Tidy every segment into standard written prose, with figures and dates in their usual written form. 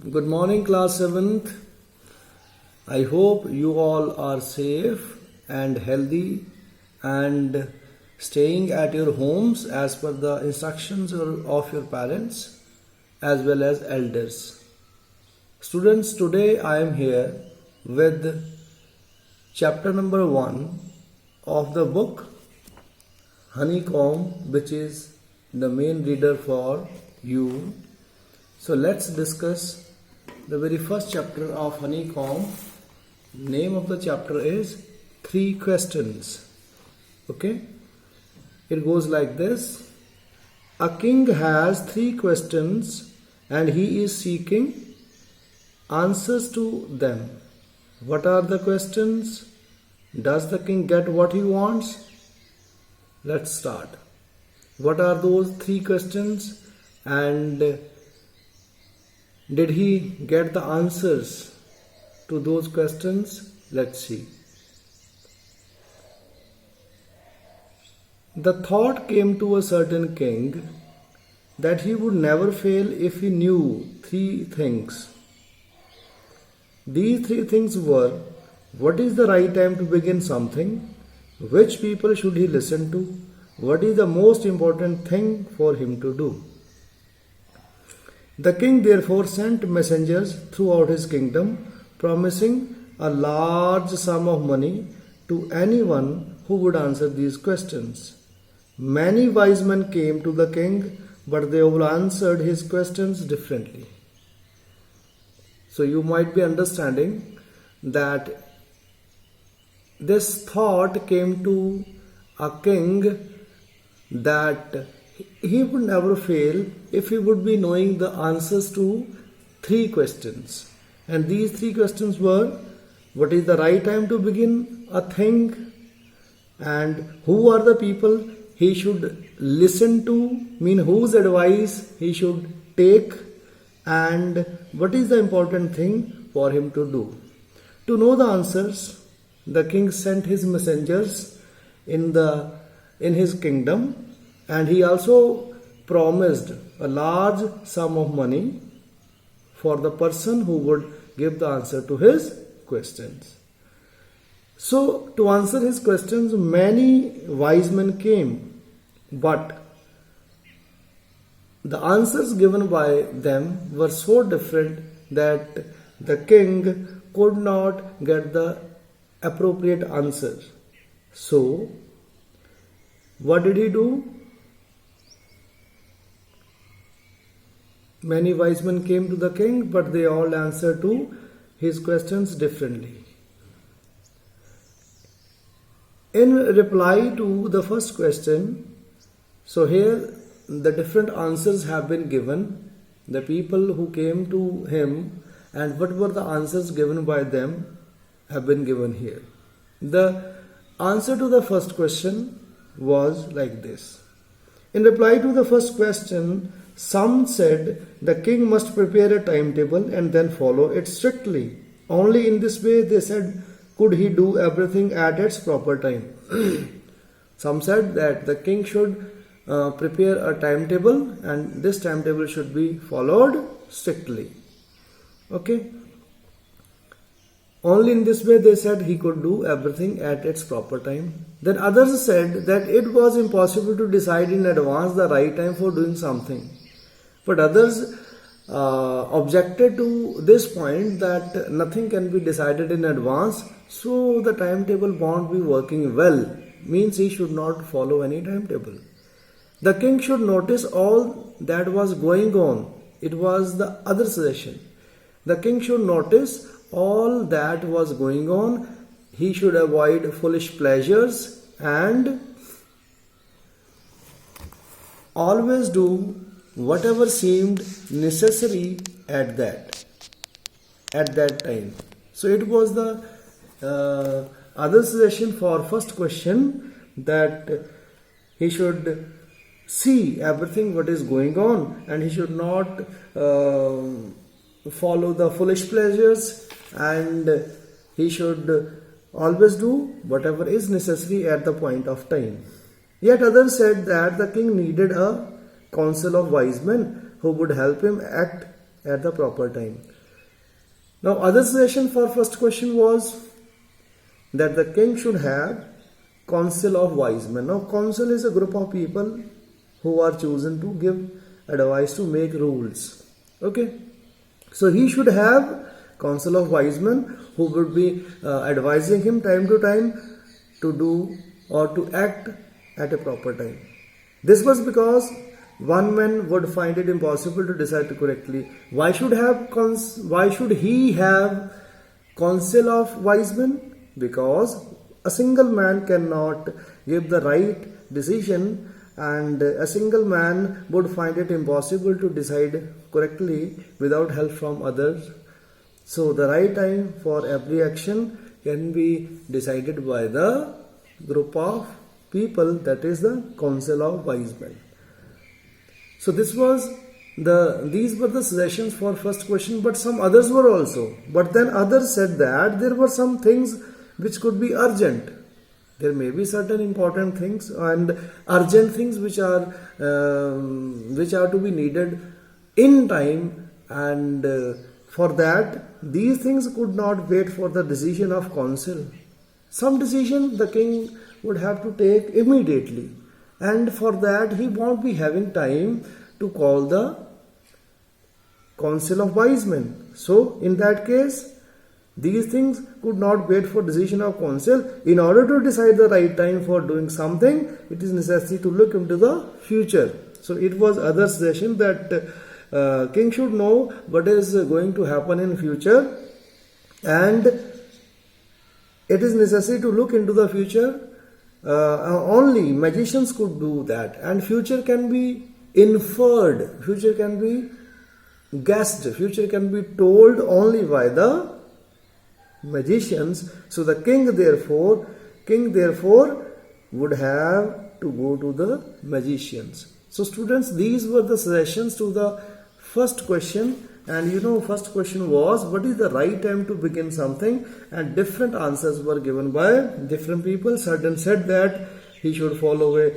Good morning, class 7th. I hope you all are safe and healthy and staying at your homes as per the instructions of your parents as well as elders. Students, today I am here with chapter number 1 of the book Honeycomb, which is the main reader for you. So let's discuss the very first chapter of Honeycomb. Name of the chapter is 3 questions. Okay, it goes like this. A king has 3 questions and he is seeking answers to them. What are the questions? Does the king get what he wants? Let's start. What are those 3 questions, and did he get the answers to those questions? Let's see. The thought came to a certain king that he would never fail if he knew 3 things. These 3 things were: what is the right time to begin something? Which people should he listen to? What is the most important thing for him to do? The king therefore sent messengers throughout his kingdom, promising a large sum of money to anyone who would answer these questions. Many wise men came to the king, but they all answered his questions differently. So you might be understanding that this thought came to a king that he would never fail if he would be knowing the answers to 3 questions. And these 3 questions were: what is the right time to begin a thing? And who are the people he should listen to, whose advice he should take? And what is the important thing for him to do? To know the answers, the king sent his messengers in his kingdom, and he also promised a large sum of money for the person who would give the answer to his questions. So, to answer his questions, many wise men came, but the answers given by them were so different that the king could not get the appropriate answer. So, what did he do? Many wise men came to the king, but they all answered to his questions differently. In reply to the first question, so here the different answers have been given. The people who came to him and what were the answers given by them have been given here. The answer to the first question was like this. In reply to the first question, some said the king must prepare a timetable and then follow it strictly. Only in this way, they said, could he do everything at its proper time. Some said that the king should prepare a timetable and this timetable should be followed strictly. Okay. Only in this way, they said, he could do everything at its proper time. Then others said that it was impossible to decide in advance the right time for doing something. But others objected to this point that nothing can be decided in advance, so the timetable won't be working well, means he should not follow any timetable. The king should notice all that was going on. It was the other suggestion. The king should notice all that was going on. He should avoid foolish pleasures and always do whatever seemed necessary at that time. So it was the other suggestion for first question, that he should see everything what is going on and he should not follow the foolish pleasures, and he should always do whatever is necessary at the point of time. Yet others said that the king needed a council of wise men who would help him act at the proper time. Now, other suggestion for first question was that the king should have council of wise men. Now, council is a group of people who are chosen to give advice, to make rules. Okay, so he should have council of wise men who would be advising him time to time to do or to act at a proper time. This was because one man would find it impossible to decide correctly. Why should he have council of wise men? Because a single man cannot give the right decision, and a single man would find it impossible to decide correctly without help from others. So the right time for every action can be decided by the group of people, that is the council of wise men. So these were the suggestions for first question, but some others were also. But then others said that there were some things which could be urgent. There may be certain important things and urgent things which are to be needed in time, and for that these things could not wait for the decision of council. Some decision the king would have to take immediately, and for that he won't be having time to call the council of wise men. So in that case, these things could not wait for decision of council. In order to decide the right time for doing something, it is necessary to look into the future. So it was other suggestion that king should know what is going to happen in future, and it is necessary to look into the future. Only magicians could do that, and future can be inferred, future can be guessed, future can be told only by the magicians. So the king therefore would have to go to the magicians. So students, these were the suggestions to the first question. And first question was, what is the right time to begin something? And different answers were given by different people. Certain said that he should follow a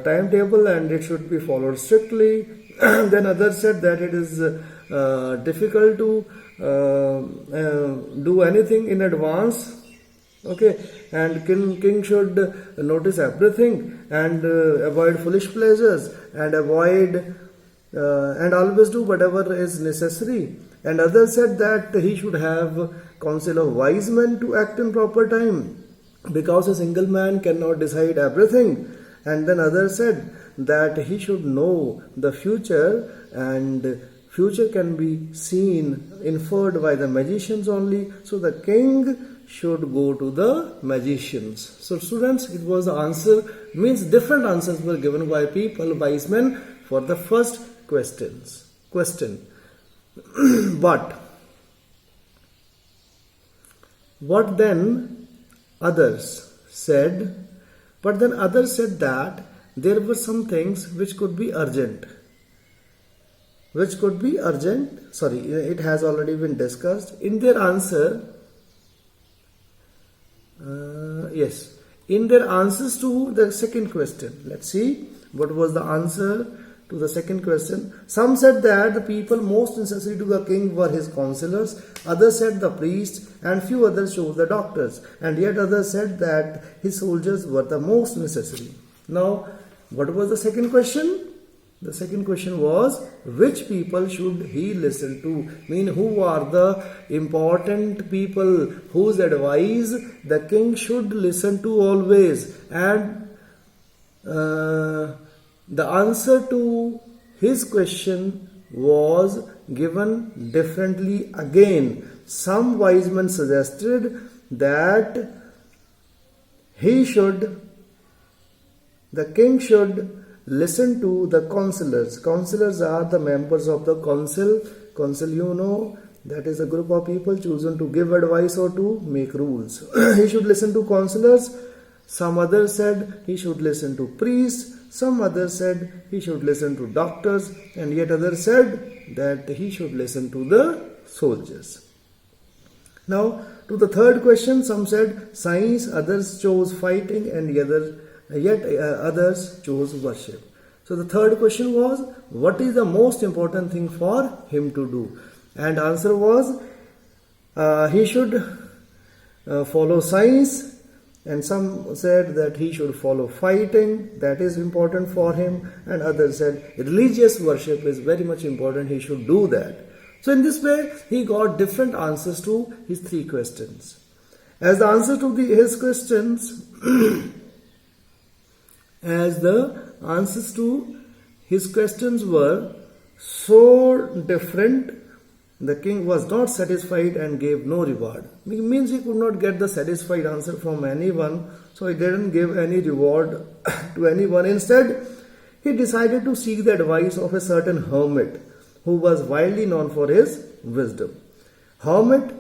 timetable and it should be followed strictly. Then others said that it is difficult to do anything in advance. Okay, and king should notice everything and avoid foolish pleasures and always do whatever is necessary. And others said that he should have council of wise men to act in proper time, because a single man cannot decide everything. And then others said that he should know the future, and future can be seen, inferred by the magicians only. So the king should go to the magicians. So students, it was the answer, means different answers were given by people, wise men, for the first question. But what then others said? But then others said that there were some things which could be urgent. Sorry, it has already been discussed. In their answer, in their answers to the second question, let's see what was the answer to the second question. Some said that the people most necessary to the king were his counselors, others said the priests, and few others chose the doctors, and yet others said that his soldiers were the most necessary. Now, what was the second question? The second question was, which people should he listen to? Who are the important people whose advice the king should listen to always? And the answer to his question was given differently again. Some wise men suggested that the king should listen to the counselors. Counselors are the members of the council. Council, that is a group of people chosen to give advice or to make rules. He should listen to counselors. Some others said he should listen to priests. Some others said he should listen to doctors. And yet others said that he should listen to the soldiers. Now, to the third question, some said science, others chose fighting, and yet others chose worship. So the third question was, what is the most important thing for him to do? And answer was, he should follow science, and some said that he should follow fighting, that is important for him, and others said religious worship is very much important, he should do that. So in this way, he got different answers to his 3 questions. As the answer to his questions, were so different, the king was not satisfied and gave no reward. It means he could not get the satisfied answer from anyone, so he didn't give any reward to anyone. Instead, he decided to seek the advice of a certain hermit who was widely known for his wisdom. Hermit,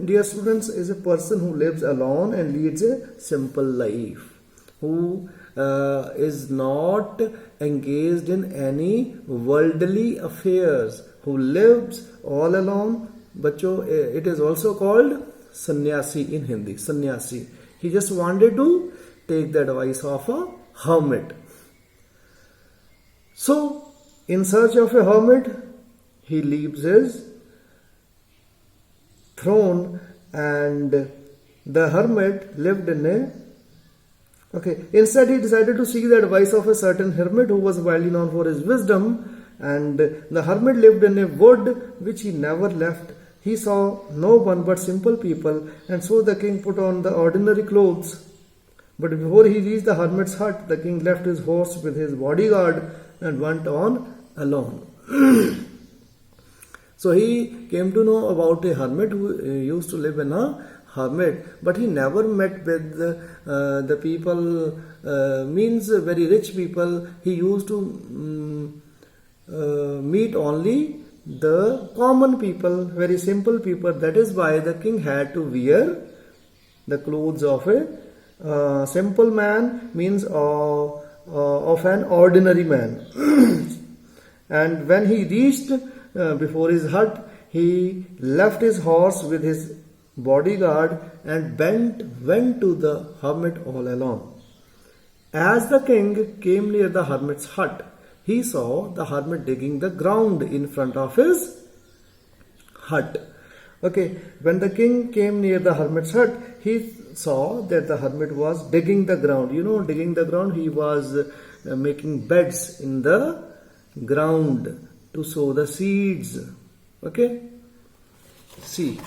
dear students, is a person who lives alone and leads a simple life, who is not engaged in any worldly affairs, who lives all alone. Bacho, it is also called sannyasi in Hindi, sannyasi. He just wanted to take the advice of a hermit. So, in search of a hermit, he leaves his throne, and the hermit lived in a Instead, he decided to seek the advice of a certain hermit who was widely known for his wisdom, and the hermit lived in a wood which he never left. He saw no one but simple people, and so the king put on the ordinary clothes. But before he reached the hermit's hut, the king left his horse with his bodyguard and went on alone. So he came to know about a hermit who used to live in a hermit, but he never met with the people, means very rich people. He used to meet only the common people, very simple people. That is why the king had to wear the clothes of a simple man, means of an ordinary man. And when he reached before his hut, he left his horse with his bodyguard and went to the hermit all alone. As the king came near the hermit's hut, he saw the hermit digging the ground in front of his hut. When the king came near the hermit's hut, he saw that the hermit was digging the ground. Digging the ground, he was making beds in the ground to sow the seeds. See.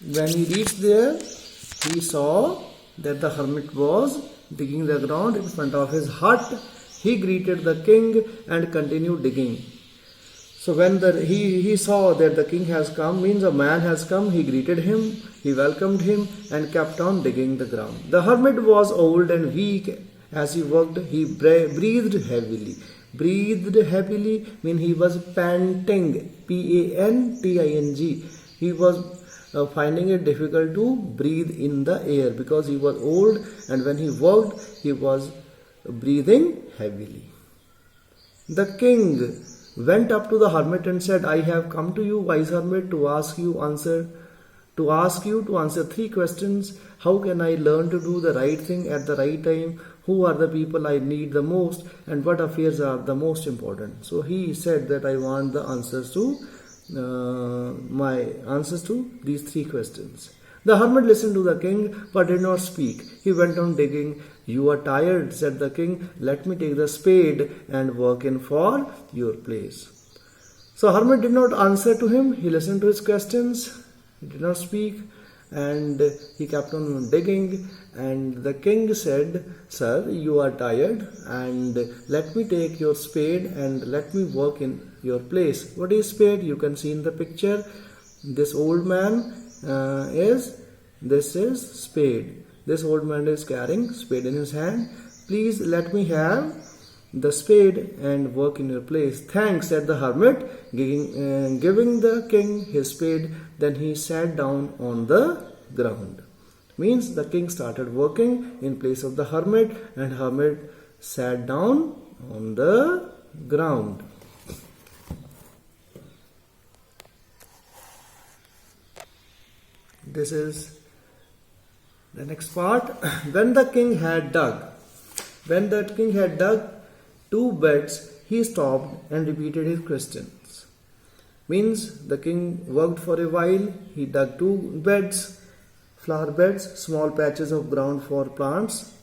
When he reached there, he saw that the hermit was digging the ground in front of his hut. He greeted the king and continued digging. So when he saw that the king has come, means a man has come, he greeted him, he welcomed him and kept on digging the ground. The hermit was old and weak. As he worked, he breathed heavily. Breathed heavily means he was panting, P-A-N-T-I-N-G. He was finding it difficult to breathe in the air because he was old, and when he worked, he was breathing heavily. The king went up to the hermit and said, I have come to you, wise hermit, to ask you to answer 3 questions. How can I learn to do the right thing at the right time? Who are the people I need the most? And what affairs are the most important? So he said that I want the answers to my answers to these 3 questions. The hermit listened to the king but did not speak. He went on digging. You are tired, said the king. Let me take the spade and work in for your place. So hermit did not answer to him. He listened to his questions. He did not speak, and he kept on digging. And the king said, Sir, you are tired, and let me take your spade and let me work in your place. What is spade? You can see in the picture. This old man this is spade. This old man is carrying spade in his hand. Please let me have the spade and work in your place. Thanks, said the hermit, giving the king his spade. Then he sat down on the ground. Means the king started working in place of the hermit, and hermit sat down on the ground. This is The next part, when the king had dug 2 beds, he stopped and repeated his questions. Means the king worked for a while, he dug 2 beds, flower beds, small patches of ground for plants,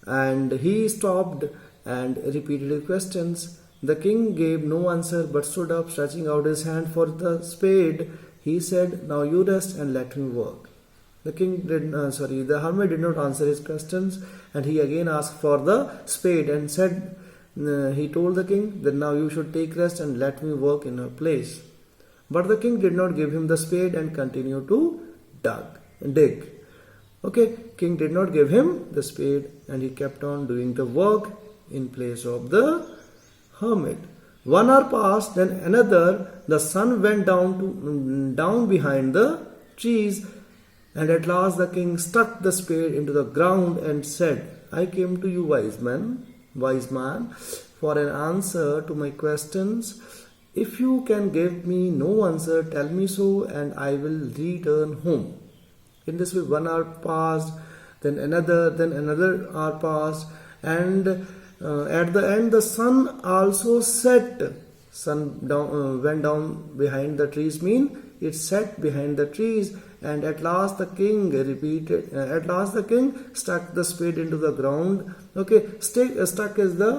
and he stopped and repeated his questions. The king gave no answer but stood up, stretching out his hand for the spade. He said, "Now you rest and let me work." The hermit did not answer his questions, and he again asked for the spade and said, he told the king that now you should take rest and let me work in your place. But the king did not give him the spade and continued to dig. Okay, king did not give him the spade and he kept on doing the work in place of the hermit. 1 hour passed, then another. The sun went down behind the trees, and at last the king stuck the spade into the ground and said, "I came to you, wise man, for an answer to my questions. If you can give me no answer, tell me so, and I will return home." In this way, 1 hour passed, then another hour passed, and at the end the sun also set. Went down behind the trees, it set behind the trees, and at last the king stuck the spade into the ground. Okay, stuck is the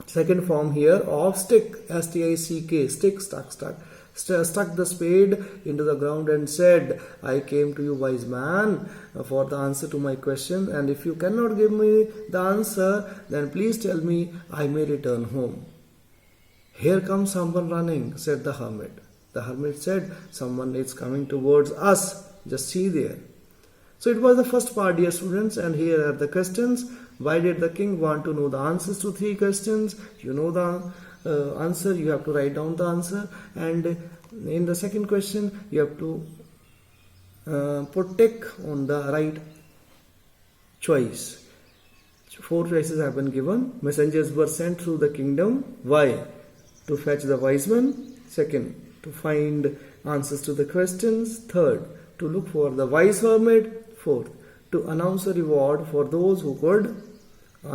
second form here of stick, S-T-I-C-K, stick, stuck the spade into the ground and said, "I came to you, wise man, for the answer to my question, and if you cannot give me the answer, then please tell me, I may return home." "Here comes someone running," said the hermit. The hermit said, "Someone is coming towards us. Just see there." So it was the first part, dear students, and here are the questions. Why did the king want to know the answers to 3 questions? You know the answer, you have to write down the answer. And in the second question, you have to put tick on the right choice. 4 choices have been given. Messengers were sent through the kingdom. Why? To fetch the wise men. Second, to find answers to the questions. Third, to look for the wise hermit. Fourth, to announce a reward for those who could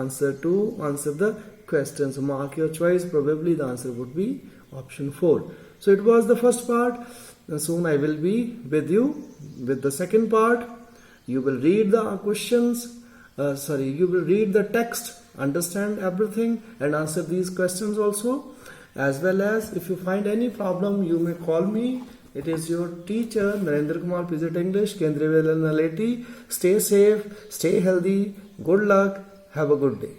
answer the questions. Mark your choice. Probably the answer would be option 4. So it was the first part. Soon I will be with you with the second part. You will read the questions. You will read the text, understand everything, and answer these questions also. As well as, if you find any problem, you may call me. It is your teacher, Narinder Kumar, Visit English, Kendriya Naleti. Stay safe, stay healthy. Good luck. Have a good day.